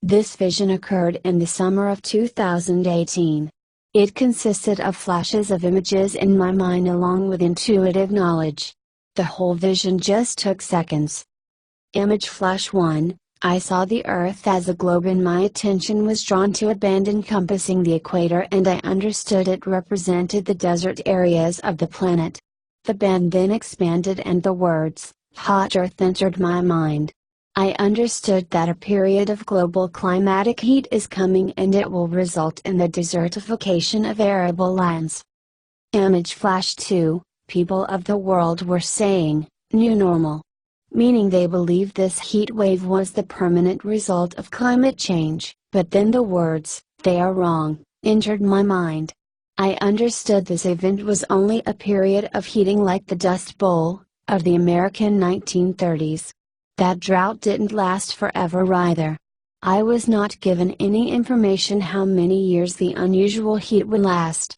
This vision occurred in the summer of 2018. It consisted of flashes of images in my mind along with intuitive knowledge. The whole vision just took seconds. Image flash 1. I saw the Earth as a globe and my attention was drawn to a band encompassing the equator and I understood it represented the desert areas of the planet. The band then expanded and the words, hot Earth, entered my mind. I understood that a period of global climatic heat is coming and it will result in the desertification of arable lands. Image flash 2. People of the world were saying, new normal. Meaning they believed this heat wave was the permanent result of climate change, but then the words, they are wrong, entered my mind. I understood this event was only a period of heating like the Dust Bowl, of the American 1930s. That drought didn't last forever either. I was not given any information how many years the unusual heat would last.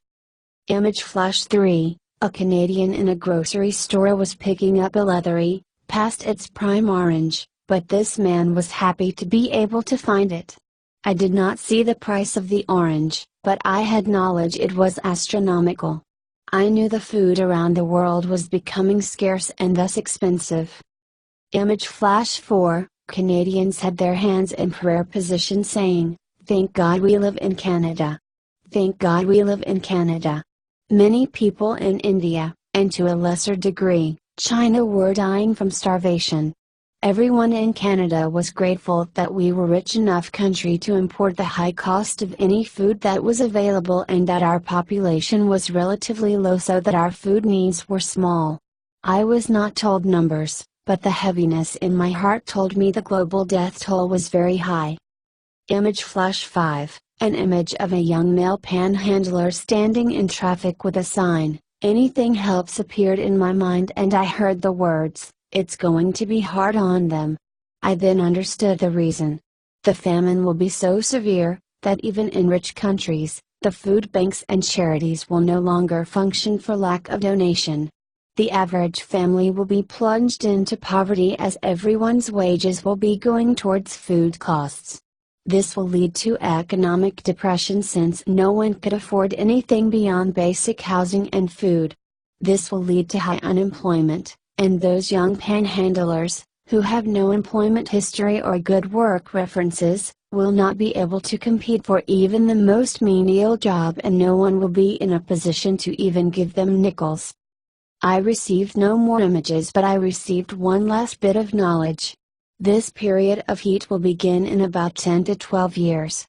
Image flash 3. A Canadian in a grocery store was picking up a leathery, past its prime orange, but this man was happy to be able to find it. I did not see the price of the orange, but I had knowledge it was astronomical. I knew the food around the world was becoming scarce and thus expensive. Image flash 4. Canadians had their hands in prayer position saying, thank God we live in Canada. Thank God we live in Canada. Many people in India, and to a lesser degree, China were dying from starvation. Everyone in Canada was grateful that we were rich enough country to import the high cost of any food that was available and that our population was relatively low so that our food needs were small. I was not told numbers, but the heaviness in my heart told me the global death toll was very high. Image flash 5. An image of a young male panhandler standing in traffic with a sign, anything helps, appeared in my mind and I heard the words, it's going to be hard on them. I then understood the reason. The famine will be so severe, that even in rich countries, the food banks and charities will no longer function for lack of donation. The average family will be plunged into poverty as everyone's wages will be going towards food costs. This will lead to economic depression since no one could afford anything beyond basic housing and food. This will lead to high unemployment, and those young panhandlers, who have no employment history or good work references, will not be able to compete for even the most menial job and no one will be in a position to even give them nickels. I received no more images but I received one last bit of knowledge. This period of heat will begin in about 10 to 12 years.